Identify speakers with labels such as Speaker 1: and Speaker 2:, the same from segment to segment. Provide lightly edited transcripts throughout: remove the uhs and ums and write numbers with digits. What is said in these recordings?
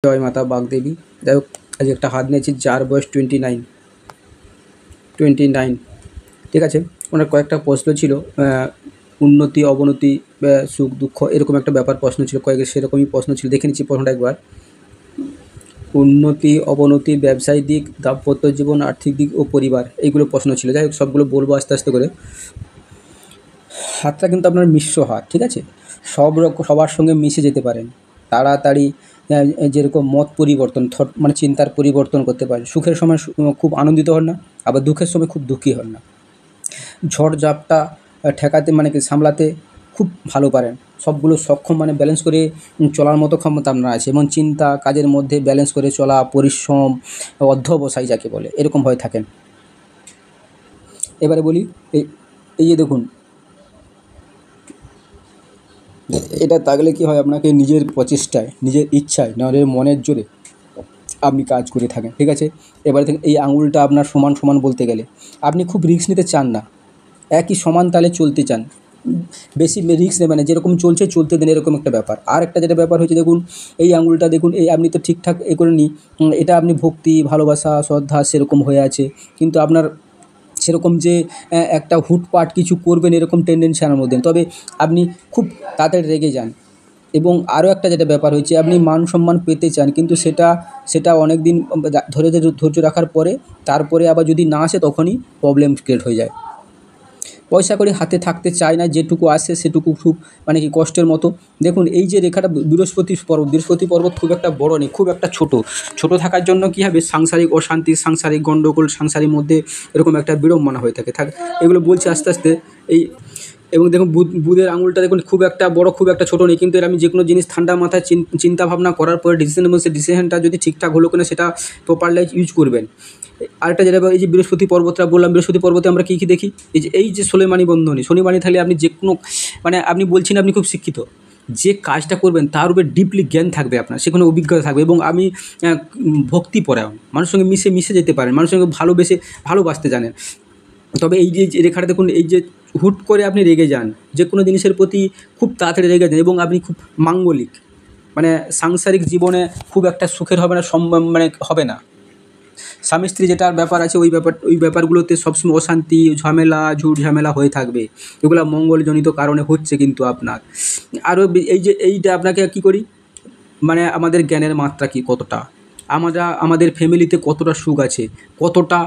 Speaker 1: জয় মাতা বাগদেবী। যাই হোক, আজ একটা হাত নিয়েছি যার বয়স 29। ঠিক আছে, ওনার কয়েকটা প্রশ্ন ছিল, উন্নতি অবনতি, সুখ দুঃখ, এরকম একটা ব্যাপার প্রশ্ন ছিল, কয়েক সেরকমই প্রশ্ন ছিল। দেখে নিচ্ছি প্রশ্নটা একবার। উন্নতি অবনতি, ব্যবসায়িক দিক, দাম্পত্য জীবন, আর্থিক দিক ও পরিবার, এইগুলো প্রশ্ন ছিল। যাই হোক, সবগুলো বলবো আস্তে আস্তে করে। হাতটা কিন্তু আপনার মিশ্র হাত, ঠিক আছে, সবার সঙ্গে মিশে যেতে পারেন তাড়াতাড়ি। যেরকম মত পরিবর্তন, মানে চিন্তার পরিবর্তন করতে পারেন। সুখের সময় খুব আনন্দিত হন না, আবার দুঃখের সময় খুব দুঃখী হন না। ঝড়ঝাপটা ঠেকাতে, মানে কি সামলাতে খুব ভালো পারেন। সবগুলো সক্ষম, মানে ব্যালেন্স করে চলার মতো ক্ষমতা আপনার আছে। এবং চিন্তা কাজের মধ্যে ব্যালেন্স করে চলা, পরিশ্রম, অধ্যবসায় যাকে বলে, এরকম হয়ে থাকেন। এবারে বলি, এই যে দেখুন, এটা থাকলে কি হয়, আপনাকে নিজের প্রচেষ্টায়, নিজের ইচ্ছায়, নাহলে মনের জোরে আপনি কাজ করে থাকেন। ঠিক আছে, এবারে দেখুন, এই আঙুলটা আপনার সমান সমান বলতে গেলে আপনি খুব রিস্ক নিতে চান না, একই সমান তালে চলতে চান, বেশি রিস্ক নেবেন না, যেরকম চলছে চলতে দেন, এরকম একটা ব্যাপার। আর একটা যেটা ব্যাপার হচ্ছে, দেখুন এই আঙুলটা দেখুন, এই আপনি তো ঠিকঠাক এ করে নি, এটা আপনি ভক্তি, ভালোবাসা, শ্রদ্ধা সেরকম হয়ে আছে, কিন্তু আপনার সেরকম যে একটা হুটপাট কিছু করবেন এরকম টেন্ডেন্সি আমার মধ্যে। তবে আপনি খুব তাড়াতাড়ি রেগে যান। এবং আরও একটা যেটা ব্যাপার হচ্ছে, আপনি মান সম্মান পেতে চান, কিন্তু সেটা অনেক দিন ধৈর্য রাখার পরে, তারপরে আবার যদি না আসে তখনই প্রবলেম ক্রিয়েট হয়ে যায়। পয়সা কড়ি হাতে থাকতে চায় না, যেটুকু আসে সেটুকু খুব, মানে কি কষ্টের মতো। দেখুন এই যে রেখাটা, বৃহস্পতি পর্বত খুব একটা বড় নেই, খুব একটা ছোট থাকার জন্য কী হবে, সাংসারিক অশান্তি, সাংসারিক গণ্ডগোল, সাংসারিক মধ্যে এরকম একটা বিড়ম্বনা হয়ে থাকে। এগুলো বলছি আস্তে আস্তে। এই এবং দেখুন বুধের আঙুলটা দেখুন, খুব একটা বড়, খুব একটা ছোটো নেই, কিন্তু এর আমি যে কোনো জিনিস ঠান্ডা মাথায় চিন্তা ভাবনা করার পরে ডিসিশন নেবেন, সেই ডিসিশনটা যদি ঠিকঠাক হলো কিনা সেটা প্রপারলি ইউজ করবেন। আরেকটা যেটা, এই যে বৃহস্পতি পর্বতটা বললাম, বৃহস্পতি পর্বতে আমরা কী দেখি, এই যে সোলেমানি বন্ধনী, শনিমানি থাকলে আপনি যে কোনো, মানে আপনি বলছেন আপনি খুব শিক্ষিত, যে কাজটা করবেন তার উপরে ডিপলি জ্ঞান থাকবে আপনার, সেখানে অভিজ্ঞতা থাকবে। এবং আমি ভক্তিপরায়ণ, মানুষের সঙ্গে মিশে যেতে পারেন, মানুষের সঙ্গে ভালোবাসতে জানেন। তবে এই যে রেখাটা দেখুন, এই যে হুট করে আপনি রেগে যান, যে কোনো জিনিসের প্রতি খুব তাড়াতাড়ি রেগে যান, এবং আপনি খুব মাঙ্গলিক, মানে সাংসারিক জীবনে খুব একটা সুখের হবে না, মানে হবে না। স্বামী স্ত্রী যেটার ব্যাপার আছে, ওই ব্যাপারগুলোতে সবসময় অশান্তি, ঝুট ঝামেলা হয়ে থাকবে। এগুলো মঙ্গলজনিত কারণে হচ্ছে কিন্তু আপনার। আরও এইটা আপনাকে কী করি, মানে আমাদের জ্ঞানের মাত্রা কতটা, আমাদের ফ্যামিলিতে কতটা সুখ আছে, কতটা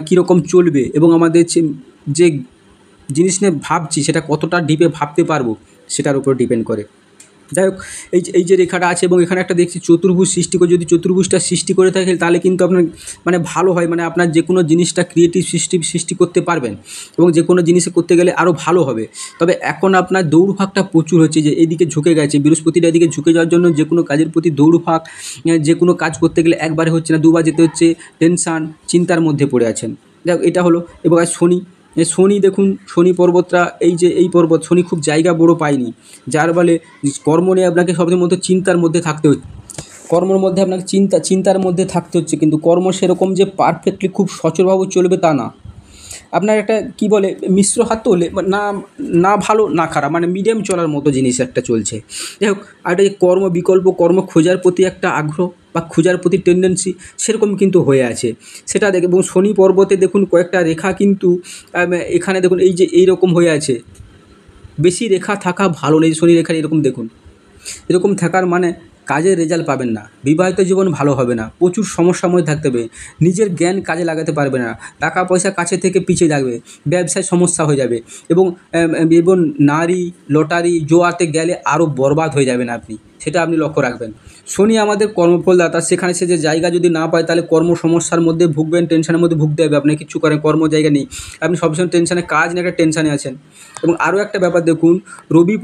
Speaker 1: কীরকম চলবে, এবং আমাদের যে জিনিস নিয়ে ভাবছি সেটা কতটা ডিপে ভাবতে পারবো, সেটার উপর ডিপেন্ড করে। যাই হোক, এই যে রেখাটা আছে, এবং এখানে একটা দেখছি চতুর্ভুজ সৃষ্টি করে, যদি চতুর্ভুজটা সৃষ্টি করে থাকে তাহলে কিন্তু আপনার, মানে ভালো হয়, মানে আপনার যে কোনো জিনিসটা ক্রিয়েটিভ সৃষ্টি করতে পারবেন, এবং যে কোনো জিনিসে করতে গেলে আরও ভালো হবে। তবে এখন আপনার দৌড়ভাগটা প্রচুর হচ্ছে, যে এইদিকে ঝুঁকে গেছে, বৃহস্পতিটা এদিকে ঝুঁকে যাওয়ার জন্য যে কোনো কাজের প্রতি দৌড়ভাগ, যে কোনো কাজ করতে গেলে একবারে হচ্ছে না, দুবার যেতে হচ্ছে, টেনশান, চিন্তার মধ্যে পড়ে আছেন। যাই এটা হলো। এবার শনি দেখুন, শনি পর্বতটা, এই পর্বত, শনি খুব জায়গা বড় পায়নি, যার ফলে কর্ম নিয়ে আপনাকে সবচেয়ে মধ্যে চিন্তার মধ্যে থাকতে হচ্ছে, কর্মের মধ্যে আপনাকে চিন্তার মধ্যে থাকতে হচ্ছে। কিন্তু কর্ম সেরকম যে পারফেক্টলি খুব সচলভাবে চলবে তা না, আপনার একটা কী বলে, মিশ্র হাত তো না ভালো না খারাপ, মানে মিডিয়াম চলার মতো জিনিস একটা চলছে। যাই হোক, আর একটা যে কর্ম খোঁজার প্রতি একটা আগ্রহ বা খোঁজার প্রতি টেন্ডেন্সি, সেরকম কিন্তু হয়ে আছে, সেটা দেখে। এবং শনি পর্বতে দেখুন কয়েকটা রেখা কিন্তু এখানে দেখুন, এই যে এইরকম হয়ে আছে, বেশি রেখা থাকা ভালো নেই। শনি রেখার এরকম দেখুন, এরকম থাকার মানে কাজের রেজাল্ট পাবেন না, বিবাহিত জীবন ভালো হবে না, প্রচুর সমস্যার মধ্যে থাকতে হবে, নিজের জ্ঞান কাজে লাগাতে পারবে না, টাকা পয়সা কাছে থেকে পিছিয়ে থাকবে, ব্যবসায় সমস্যা হয়ে যাবে, এবং নারী লটারি জোয়াতে গেলে আরও বরবাদ হয়ে যাবেন আপনি, সেটা আপনি লক্ষ্য রাখবেন। শনি আমাদের কর্মফলদাতা, সেখানে সে যে জায়গা যদি না পায় তাহলে কর্ম সমস্যার মধ্যে ভুগবেন, টেনশনের মধ্যে ভুগতে হবে, আপনাকে কিছু করেন, কর্ম জায়গা নেই, আপনি সবসময় টেনশানে, কাজ নিয়ে একটা টেনশানে আছেন। এবং আরও একটা ব্যাপার দেখুন, রবি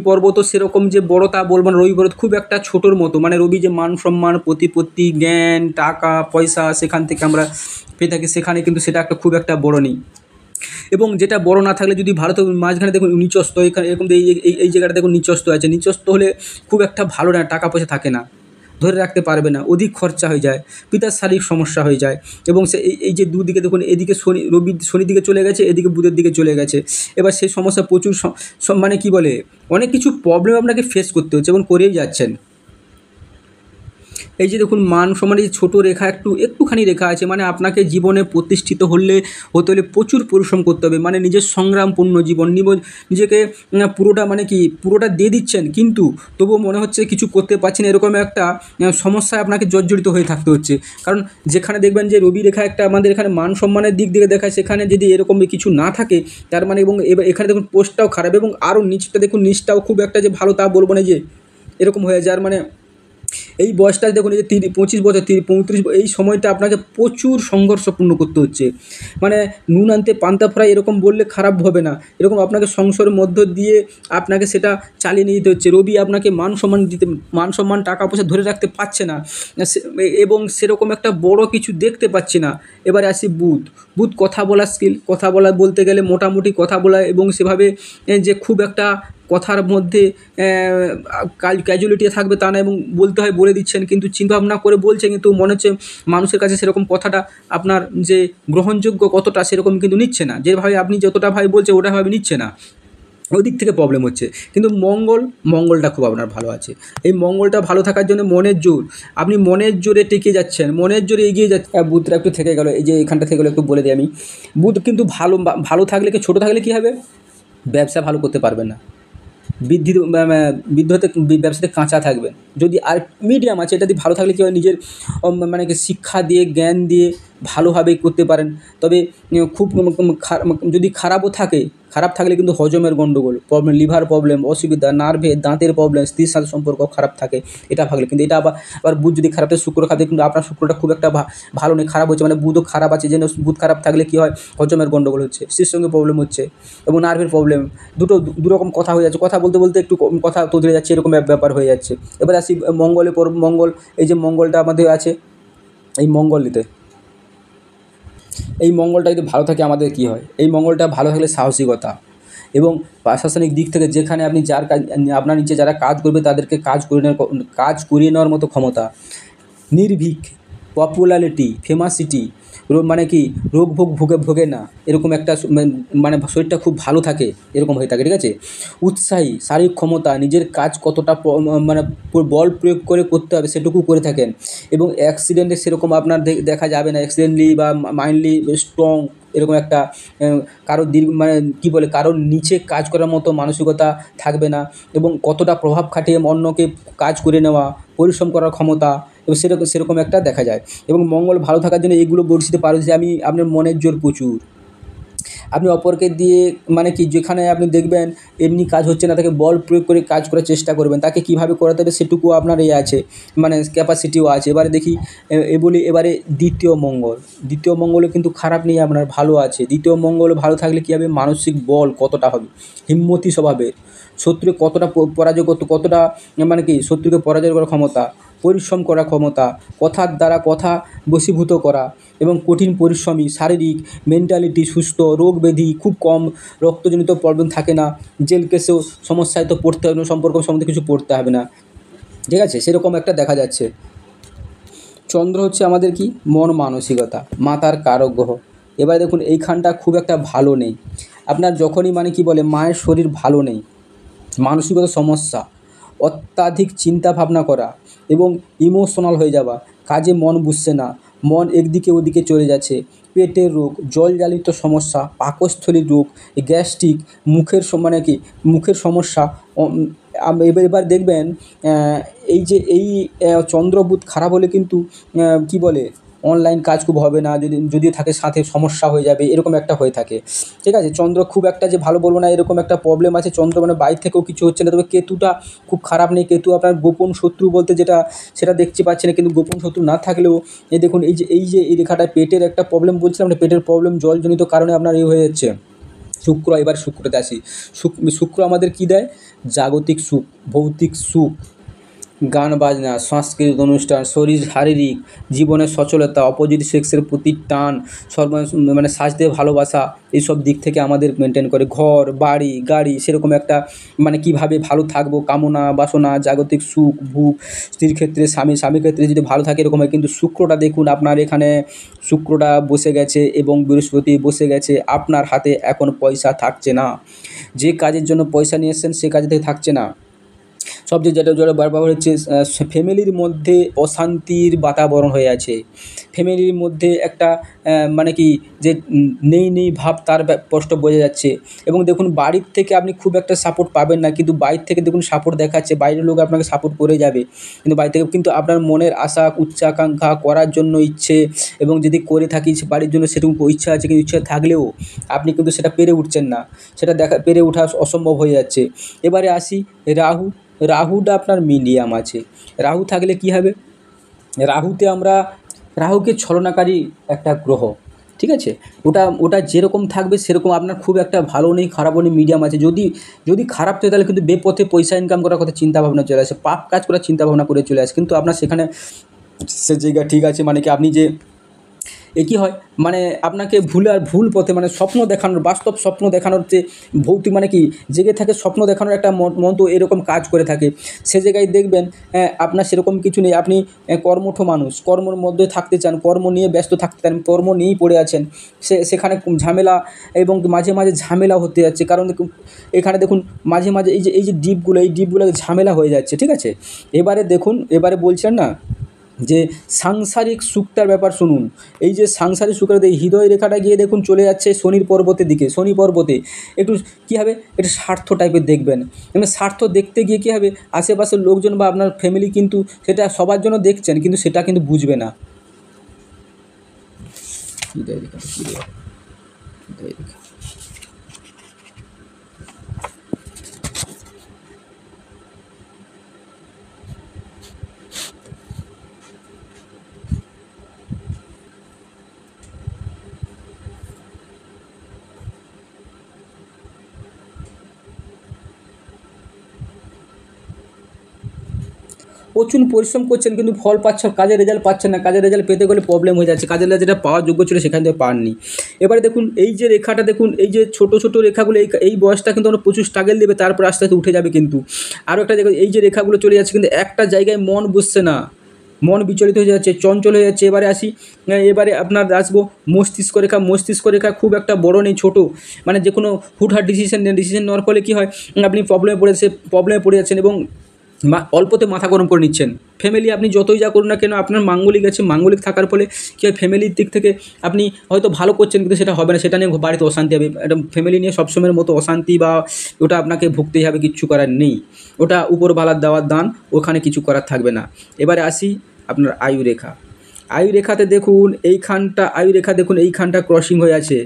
Speaker 1: পর্বতও সেরকম যে বড় তা বলবো না, রবি পর্বত খুব একটা ছোটোর মতো, মানে রবি যে মান সম্মান, প্রতিপত্তি, জ্ঞান, টাকা পয়সা সেখান থেকে আমরা পেয়ে থাকি, সেখানে কিন্তু সেটা একটা খুব একটা বড় নেই। এবং যেটা বড় না থাকলে যদি ভালো থাকে, মাঝখানে দেখুন নিচস্ত, এখানে এরকম এই জায়গাটা দেখুন নিচস্ত আছে, নিচস্ত হলে খুব একটা ভালো না, টাকা পয়সা থাকে না, ধরে রাখতে পারবে না, অধিক খরচা হয়ে যায়, পিতার শারীরিক সমস্যা হয়ে যায়। এবং সে এই যে দুদিকে দেখুন, এদিকে শনির দিকে চলে গেছে, এদিকে বুধের দিকে চলে গেছে। এবার সেই সমস্যা প্রচুর, মানে কি বলে, অনেক কিছু প্রবলেম আপনাকে ফেস করতে হচ্ছে এবং করেই যাচ্ছেন। এই যে দেখুন মান সমান এই ছোটো রেখা একটুখানি রেখা আছে, মানে আপনাকে জীবনে প্রতিষ্ঠিত হতে হলে প্রচুর পরিশ্রম করতে হবে, মানে নিজের সংগ্রামপূর্ণ জীবন নিজেকে পুরোটা মানে কি পুরোটা দিয়ে দিচ্ছেন, কিন্তু তবুও মনে হচ্ছে কিছু করতে পারছেন, এরকম একটা সমস্যায় আপনাকে জর্জরিত হয়ে থাকতে হচ্ছে। কারণ যেখানে দেখবেন যে রবি রেখা একটা আমাদের এখানে মান সম্মানের দিক থেকে দেখায়, সেখানে যদি এরকম কিছু না থাকে তার মানে, এবং এখানে দেখুন পোস্টটাও খারাপ, এবং আরও নিচটা দেখুন, নিচটাও খুব একটা যে ভালো তা বলবো না, যে এরকম হয়ে যায়। আর মানে এই বয়সটা দেখুন, এই যে 25 বছর 35, এই সময়টা আপনাকে প্রচুর সংঘর্ষপূর্ণ করতে হচ্ছে। মানে নুন আনতে পান্তা ফ্রাই এরকম বললে খারাপ হবে না, এরকম আপনাকে সংসারের মধ্য দিয়ে আপনাকে সেটা চালিয়ে নিয়ে যেতে হচ্ছে। রবি আপনাকে মান সম্মান টাকা পয়সা ধরে রাখতে পারছে না, এবং সেরকম একটা বড় কিছু দেখতে পাচ্ছি না। এবারে আসি বুধ কথা বলার স্কিল, বলতে গেলে মোটামুটি কথা বলা, এবং সেভাবে যে খুব একটা কথার মধ্যে ক্যাজুয়ালিটি থাকবে তা না, এবং বলতে হয় বলে দিচ্ছেন, কিন্তু চিন্তাভাবনা করে বলছেন, কিন্তু মনে হচ্ছে মানুষের কাছে সেরকম কথাটা আপনার যে গ্রহণযোগ্য কতটা সেরকম কিন্তু নিচ্ছে না, যেভাবে আপনি যতটা ভাবে বলছে ওটাভাবে নিচ্ছে না, ওই দিক থেকে প্রবলেম হচ্ছে। কিন্তু মঙ্গলটা খুব আপনার ভালো আছে। এই মঙ্গলটা ভালো থাকার জন্য মনের জোর, আপনি মনের জোরে টিকে যাচ্ছেন, মনের জোরে এগিয়ে যাচ্ছেন। বুধটা একটু থেকে গেল, এই যে এখানটা থেকে গেলো একটু বলে দিই আমি। বুধ কিন্তু ভালো থাকলে কি, ছোটো থাকলে কী হবে, ব্যবসা ভালো করতে পারবেন না, বৃদ্ধ হতে ব্যবসাতে কাঁচা থাকবেন। যদি আর মিডিয়াম আছে, এটা দিয়ে ভালো থাকলে কী হয়, নিজের মানে কি শিক্ষা দিয়ে জ্ঞান দিয়ে ভালোভাবে করতে পারেন। তবে খুব যদি খারাপ থাকলে কিন্তু হজমের গণ্ডগোল, লিভার প্রবলেম, অসুবিধা, দাঁতের প্রবলেম, স্ত্রীর সাথে সম্পর্ক খারাপ থাকে, এটা ভাগলে। কিন্তু এটা আবার বুধ যদি খারাপ থাকে, শুক্র খারাপ, কিন্তু আপনার শুক্রটা খুব একটা ভালো নেই, খারাপ হচ্ছে, মানে বুধও খারাপ আছে, যেন বুধ খারাপ থাকলে কী হয়, হজমের গণ্ডগোল হচ্ছে, স্ত্রীর সঙ্গে প্রবলেম হচ্ছে, এবং নার্ভের প্রবলেম, দুরকম কথা হয়ে যাচ্ছে, কথা বলতে বলতে একটু কথা তোতলে যাচ্ছে, এরকম ব্যাপার হয়ে যাচ্ছে। এবার আসি মঙ্গল, এই যে মঙ্গলটা আমাদের আছে, এই মঙ্গলটা যদি ভালো থাকে আমাদের কী হয়, এই মঙ্গলটা ভালো থাকলে সাহসিকতা, এবং প্রশাসনিক দিক থেকে যেখানে আপনি আপনার নিচে যারা কাজ করবে তাদেরকে কাজ করিয়ে নেওয়ার মতো ক্ষমতা, নির্ভীক, পপুলারিটি, ফেমাসিটি, মানে কি রোগ ভোগে না, এরকম একটা মানে শরীরটা খুব ভালো থাকে, এরকম হয়ে থাকে, ঠিক আছে। উৎসাহী, শারীরিক ক্ষমতা, নিজের কাজ কতটা মানে বল প্রয়োগ করে করতে হবে সেটুকু করে থাকেন, এবং অ্যাক্সিডেন্টে সেরকম আপনার দেখা যাবে না, অ্যাক্সিডেন্টলি বা মাইন্ডলি স্ট্রং, এরকম একটা কারোর মানে কী বলে, কারোর নিচে কাজ করার মতো মানসিকতা থাকবে না, এবং কতটা প্রভাব খাটিয়ে অন্যকে কাজ করে নেওয়া, পরিশ্রম করার ক্ষমতা, এবং সেরকম একটা দেখা যায়। এবং মঙ্গল ভালো থাকার জন্য এইগুলো বলতে পারো যে আপনার মনের জোর প্রচুর, আপনি অপরকে দিয়ে মানে কি, যেখানে আপনি দেখবেন এমনি কাজ হচ্ছে না, তাকে বল প্রয়োগ করে কাজ করার চেষ্টা করবেন, তাকে কীভাবে করাতে হবে সেটুকু আপনার আছে, মানে ক্যাপাসিটিও আছে। এবারে দেখি বলি, এবারে দ্বিতীয় মঙ্গলও কিন্তু খারাপ নেই, আপনার ভালো আছে। দ্বিতীয় মঙ্গল ভালো থাকলে কী হবে, মানসিক বল কতটা হবে, হিম্মতি স্বভাবের, শত্রুকে কতটা পরাজয় করতে, কতটা মানে কি শত্রুকে পরাজয় করার ক্ষমতা, পরিশ্রম করার ক্ষমতা, কথার দ্বারা কথা বশীভূত করা, এবং কঠিন পরিশ্রমী, শারীরিক, মেন্টালিটি সুস্থ, রোগ ব্যাধি খুব কম, রক্তজনিত প্রবলেম থাকে না, জেল কেসেও সমস্যায় তো পড়তে হবে না, সম্পর্ক সম্বন্ধে কিছু পড়তে হবে না, ঠিক আছে, সেরকম একটা দেখা যাচ্ছে। চন্দ্র হচ্ছে আমাদের কি, মন মানসিকতা, মাতার কারক গ্রহ। এবার দেখুন এইখানটা খুব একটা ভালো নেই, আপনার যখনই মানে কি বলে মায়ের শরীর ভালো নেই, মানসিকতা সমস্যা, অত্যাধিক চিন্তা ভাবনা করা, এবং ইমোশনাল হয়ে যাওয়া, কাজে মন বসছে না, মন একদিকে ওদিকে চলে যাচ্ছে, পেটের রোগ, জলজালিত সমস্যা, পাকস্থলীর রোগ, গ্যাস্ট্রিক, মানে কি মুখের সমস্যা। এবার দেখবেন এই যে চন্দ্র বুধ খারাপ হলে কিন্তু কি বলে, অনলাইন কাজ খুব হবে না, যদিও থাকে সাথে সমস্যা হয়ে যাবে, এরকম একটা হয়ে থাকে, ঠিক আছে। চন্দ্র খুব একটা যে ভালো বলবো না, এরকম একটা প্রবলেম আছে, চন্দ্র মানে বাইরে থেকেও কিছু হচ্ছে না। তবে কেতুটা খুব খারাপ নেই, কেতু আপনার গোপন শত্রু বলতে সেটা দেখতে পাচ্ছি না, কিন্তু গোপন শত্রু না থাকলেও এই দেখুন এই রেখাটা পেটের একটা প্রবলেম বলছিলাম না, পেটের প্রবলেম জলজনিত কারণে আপনার হয়ে যাচ্ছে। এবার শুক্রতে আসি, শুক্র আমাদের কী দেয়, জাগতিক সুখ, ভৌতিক সুখ, গান বাজনা, সাংস্কৃতিক অনুষ্ঠান, শারীরিক জীবনের সচলতা, অপোজিট সেক্সের প্রতি টান, মানে সাজতে ভালোবাসা, এইসব দিক থেকে আমাদের মেনটেন করে। ঘর বাড়ি গাড়ি, সেরকম একটা মানে কীভাবে ভালো থাকবো, কামনা বাসনা, জাগতিক সুখ ভোগ, স্ত্রীর ক্ষেত্রে স্বামীর ক্ষেত্রে যদি ভালো থাকে এরকম হয়। কিন্তু শুক্রটা দেখুন আপনার এখানে, শুক্রটা বসে গেছে এবং বৃহস্পতি বসে গেছে, আপনার হাতে এখন পয়সা থাকছে না, যে কাজের জন্য পয়সা নিয়ে এসছেন সে কাজে থেকে থাকছে না। সবচেয়ে যেটা যেটা ব্যাপার হচ্ছে ফ্যামিলির মধ্যে অশান্তির বাতাবরণ হয়ে আছে। ফ্যামিলির মধ্যে একটা মানে কি যে নেই নেই ভাব তার স্পষ্ট বোঝা যাচ্ছে। এবং দেখুন বাড়ির থেকে আপনি খুব একটা সাপোর্ট পাবেন না, কিন্তু বাইরে থেকে দেখুন সাপোর্ট দেখাচ্ছে, বাইরের লোক আপনাকে সাপোর্ট করে যাবে, কিন্তু বাড়ি থেকে কিন্তু আপনার মনের আশা উচ্চাকাঙ্ক্ষা করার জন্য ইচ্ছে, এবং যদি করে থাকি বাড়ির জন্য সেটুকু ইচ্ছা আছে, কিন্তু ইচ্ছা থাকলেও আপনি কিন্তু সেটা পেরে উঠছেন না, সেটা পেরে ওঠা অসম্ভব হয়ে যাচ্ছে। এবারে আসি রাহু। রাহুটা আপনার মিডিয়াম আছে। রাহু থাকলে কি হবে, রাহুতে আমরা রাহুকে ছলনাকারী একটা গ্রহ, ঠিক আছে। ওটা ওটা যেরকম থাকবে সেরকম, আপনার খুব একটা ভালো নেই খারাপও নেই, মিডিয়াম আছে। যদি যদি খারাপ থাকে তাহলে কিন্তু বেপথে পয়সা ইনকাম করার কথা চিন্তাভাবনা চলে আসে, পাপ কাজ করার চিন্তাভাবনা করে চলে আসে, কিন্তু আপনার সেখানে সে জায়গা ঠিক আছে। মানে কি আপনি যে কী হয়, মানে আপনাকে ভুল পথে মানে স্বপ্ন দেখানোর, বাস্তব স্বপ্ন দেখানোর যে ভৌতিক মানে কি জেগে থাকে স্বপ্ন দেখানোর একটা মন্ত্র এরকম কাজ করে থাকে। সে জায়গায় দেখবেন আপনার সেরকম কিছু নেই, আপনি কর্মঠ মানুষ, কর্মর মধ্যে থাকতে চান, কর্ম নিয়ে ব্যস্ত থাকতে চান, কর্ম নিয়েই পড়ে আছেন, সেখানে ঝামেলা এবং মাঝে মাঝে ঝামেলা হতে যাচ্ছে। কারণ দেখুন এখানে দেখুন মাঝে মাঝে এই যে ডিপগুলো, এই ডিপগুলো ঝামেলা হয়ে যাচ্ছে, ঠিক আছে। এবারে দেখুন, এবারে বলছেন না যে সাংসারিক সুখটার ব্যাপার শুনুন। এই যে সাংসারিক সুখের এই হৃদয় রেখাটা গিয়ে দেখুন চলে যাচ্ছে শনির পর্বতের দিকে। শনি পর্বতে একটু কী হবে, একটু স্বার্থ টাইপের দেখবেন, এবং স্বার্থ দেখতে গিয়ে কী হবে, আশেপাশের লোকজন বা আপনার ফ্যামিলি কিন্তু সেটা সবার জন্য দেখছেন, কিন্তু সেটা কিন্তু বুঝবে না। হৃদয় রেখাটা কী রে? হৃদয় রেখা প্রচুর পরিশ্রম করছেন কিন্তু ফল পাচ্ছেন, কাজের রেজাল্ট পাচ্ছেন না। কাজের রেজাল্ট পেতে গেলে প্রবলেম হয়ে যাচ্ছে, কাজের রেজাল্ট যেটা পাওয়ার যোগ্য ছিল সেখান থেকে পাননি। এবারে দেখুন এই যে রেখাটা দেখুন, এই যে ছোটো ছোটো রেখাগুলো, এই বয়সটা কিন্তু আমরা প্রচুর স্ট্রাগল দেবে, তারপর আস্তে আস্তে উঠে যাবে। কিন্তু আরও একটা দেখুন, এই যে রেখাগুলো চলে যাচ্ছে কিন্তু একটা জায়গায় মন বসছে না, মন বিচলিত হয়ে যাচ্ছে, চঞ্চল হয়ে যাচ্ছে। এবারে আসি, এবারে আপনার আসবো মস্তিষ্ক রেখা। মস্তিষ্ক রেখা খুব একটা বড় নেই, ছোটো, মানে যে কোনো হুটহাট ডিসিশন নেওয়ার ফলে কী হয়, আপনি প্রবলেমে পড়ে যাচ্ছেন, এবং অল্পতে মাথা গরম করে নিচ্ছেন। ফ্যামিলি আপনি যতই যা করুন না কেন, আপনার মাঙ্গলিক আছে, মাঙ্গলিক থাকার ফলে কী হয়, ফ্যামিলির দিক থেকে আপনি হয়তো ভালো করছেন, কিন্তু সেটা হবে না, সেটা নিয়ে বাড়িতে অশান্তি হবে। একটা ফ্যামিলি নিয়ে সবসময়ের মতো অশান্তি বা ওটা আপনাকে ভুগতেই হবে, কিচ্ছু করার নেই, ওটা উপরওয়ালার দেওয়ার দান, ওখানে কিছু করার থাকবে না। এবারে আসি আপনার আয়ু রেখা। আয়ু রেখাতে দেখুন এইখানটা, আয়ু রেখা দেখুন এইখানটা ক্রসিং হয়ে আছে।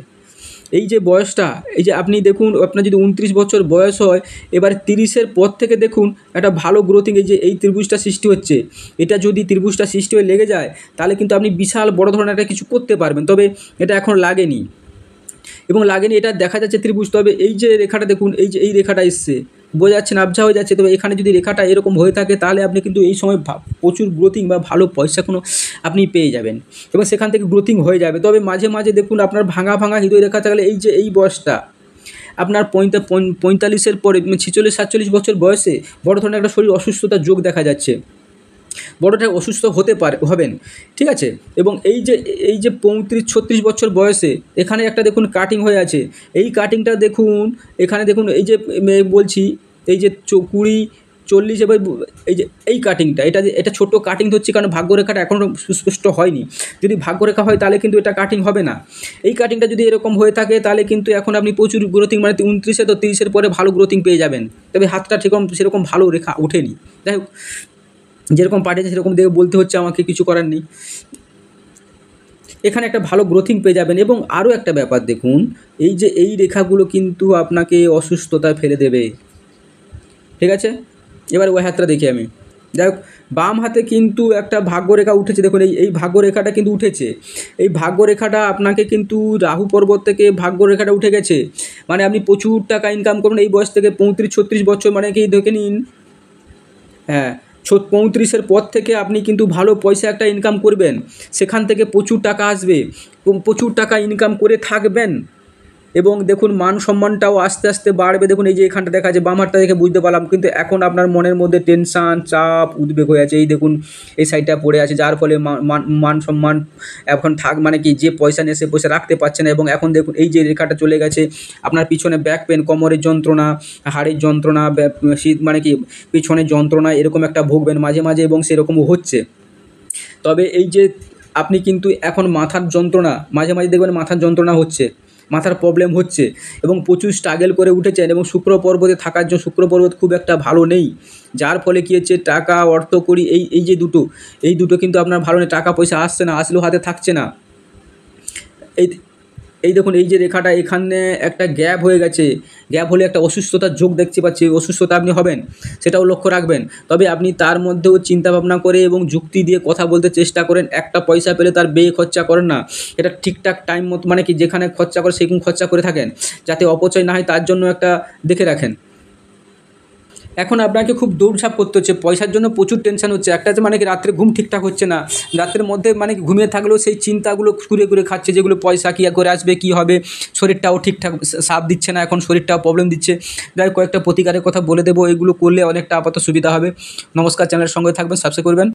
Speaker 1: এই যে বয়সটা, এই যে আপনি দেখুন, আপনার যদি 29 বছর বয়স হয়, এবার 30-এর পর থেকে দেখুন একটা ভালো গ্রোথিং, এই যে এই ত্রিভুজটা সৃষ্টি হচ্ছে, এটা যদি ত্রিভুজটা সৃষ্টি হয়ে লেগে যায় তাহলে কিন্তু আপনি বিশাল বড় ধরনের একটা কিছু করতে পারবেন। তবে এটা এখন লাগেনি, এবং লাগেনি এটা দেখা যাচ্ছে ত্রিভুজ। তবে এই যে রেখাটা দেখুন, এই যে এই রেখাটা এসছে, বোঝা যাচ্ছে না, আবঝা হয়ে যাচ্ছে। তবে এখানে যদি রেখাটা এরকম হয়ে থাকে তাহলে আপনি কিন্তু এই সময় প্রচুর গ্রোথিং বা ভালো পয়সা কোনো আপনি পেয়ে যাবেন, এবং সেখান থেকে গ্রোথিং হয়ে যাবে। তবে মাঝে মাঝে দেখুন আপনার ভাঙা হৃদয় রেখা থাকলে, এই যে এই বয়সটা আপনার 45-এর পরে 46-47 বছর বয়সে বড় ধরনের একটা শরীর অসুস্থতার যোগ দেখা যাচ্ছে, বড়টা অসুস্থ হবেন, ঠিক আছে। এবং এই যে 35-36 বছর বয়সে এখানে একটা দেখুন কাটিং হয়ে আছে। এই কাটিংটা দেখুন, এখানে দেখুন, এই যে বলছি, এই যে 20-40, এবার এই যে এই কাটিংটা, এটা ছোটো কাটিং ধরছি, কারণ ভাগ্যরেখাটা এখনও সুস্পষ্ট হয়নি। যদি ভাগ্যরেখা হয় তাহলে কিন্তু এটা কাটিং হবে না। এই কাটিংটা যদি এরকম হয়ে থাকে তাহলে কিন্তু এখন আপনি প্রচুর গ্রোথিং, মানে 29-এ তো 30-এর পরে ভালো গ্রোথিং পেয়ে যাবেন। তবে হাতটা সেরকম ভালো রেখা ওঠেনি। যাই হোক, যেরকম পাঠিয়েছে সেরকম দেখে বলতে হচ্ছে, আমাকে কিছু করার নেই। এখানে একটা ভালো গ্রোথিং পেয়ে যাবেন। এবং আরও একটা ব্যাপার দেখুন, এই যে এই রেখাগুলো কিন্তু আপনাকে অসুস্থতায় ফেলে দেবে, ঠিক আছে। এবার ওই হাতটা দেখি আমি। যাই হোক, বাম হাতে কিন্তু একটা ভাগ্যরেখা উঠেছে, দেখুন এই ভাগ্যরেখাটা কিন্তু উঠেছে। এই ভাগ্যরেখাটা আপনাকে কিন্তু রাহু পর্বত থেকে ভাগ্যরেখাটা উঠে গেছে, মানে আপনি প্রচুর টাকা ইনকাম করুন এই বয়স থেকে। 35-36 বছর মানে কি দেখে নিন, হ্যাঁ, 35-এর পর থেকে আপনি কিন্তু ভালো পয়সা একটা ইনকাম করবেন, সেখান থেকে প্রচুর টাকা আসবে, প্রচুর টাকা ইনকাম করে থাকবেন। এবং দেখুন মান সম্মানটাও আস্তে আস্তে বাড়বে। দেখুন এই যে এখানটা দেখা যাচ্ছে, বাম হাতটা দেখে বুঝতে পারলাম, কিন্তু এখন আপনার মনের মধ্যে টেনশান, চাপ, উদ্বেগ হয়ে আছে। এই দেখুন এই সাইডটা পড়ে আছে, যার ফলে মান সম্মান এখন মানে কি, যে পয়সা নিয়ে সে পয়সা রাখতে পারছে না। এবং এখন দেখুন এই যে রেখাটা চলে গেছে, আপনার পিছনে ব্যাক পেন, কোমরের যন্ত্রণা, হাড়ের যন্ত্রণা, শীত মানে কি পিছনের যন্ত্রণা, এরকম একটা ভুগবেন মাঝে মাঝে, এবং সেরকমও হচ্ছে। তবে এই যে আপনি কিন্তু এখন মাথার যন্ত্রণা, মাঝে মাঝে দেখবেন মাথার যন্ত্রণা হচ্ছে, মাথার প্রবলেম হচ্ছে, এবং প্রচুর স্ট্রাগল করে উঠেছেন, এবং শুক্র পর্বতে থাকার জন্য শুক্র পর্বত খুব একটা ভালো নেই, যার ফলে কী হচ্ছে, টাকা অর্থ করি এই যে দুটো, এই দুটো কিন্তু আপনার ভালো নেই, টাকা পয়সা আসছে না, আসলেও হাতে থাকছে না। এই এই দেখুন এই যে রেখাটা, এখানে একটা গ্যাপ হয়ে গেছে, গ্যাপ হলে একটা অসুস্থতার যোগ দেখতে পাচ্ছি, অসুস্থতা আপনি হবেন, সেটাও লক্ষ্য রাখবেন। তবে আপনি তার মধ্যেও চিন্তা ভাবনা করে এবং যুক্তি দিয়ে কথা বলতে চেষ্টা করেন। একটা পয়সা পেলে তার ব্যয় খরচা করেন না, এটা ঠিকঠাক টাইম মতো, মানে কি যেখানে খরচা করে সেরকম খরচা করে থাকেন, যাতে অপচয় না হয় তার জন্য একটা দেখে রাখেন। এখন আপনাকে খুব দৌড়ঝাঁপ করতে হচ্ছে, পয়সার জন্য প্রচুর টেনশন হচ্ছে। একটা হচ্ছে মানে কি রাত্রে ঘুম ঠিকঠাক হচ্ছে না, রাত্রের মধ্যে মানে কি ঘুমিয়ে থাকলেও সেই চিন্তাগুলো ঘুরে ঘুরে খাচ্ছে, যেগুলো পয়সা কী করে আসবে, কী হবে, শরীরটাও ঠিকঠাক সাথ দিচ্ছে না, এখন শরীরটাও প্রবলেম দিচ্ছে। যাই কয়েকটা প্রতিকারের কথা বলে দেবো, এগুলো করলে অনেকটা আপাতত সুবিধা হবে। নমস্কার, চ্যানেলের সঙ্গে থাকবেন, সাবস্ক্রাইব করবেন।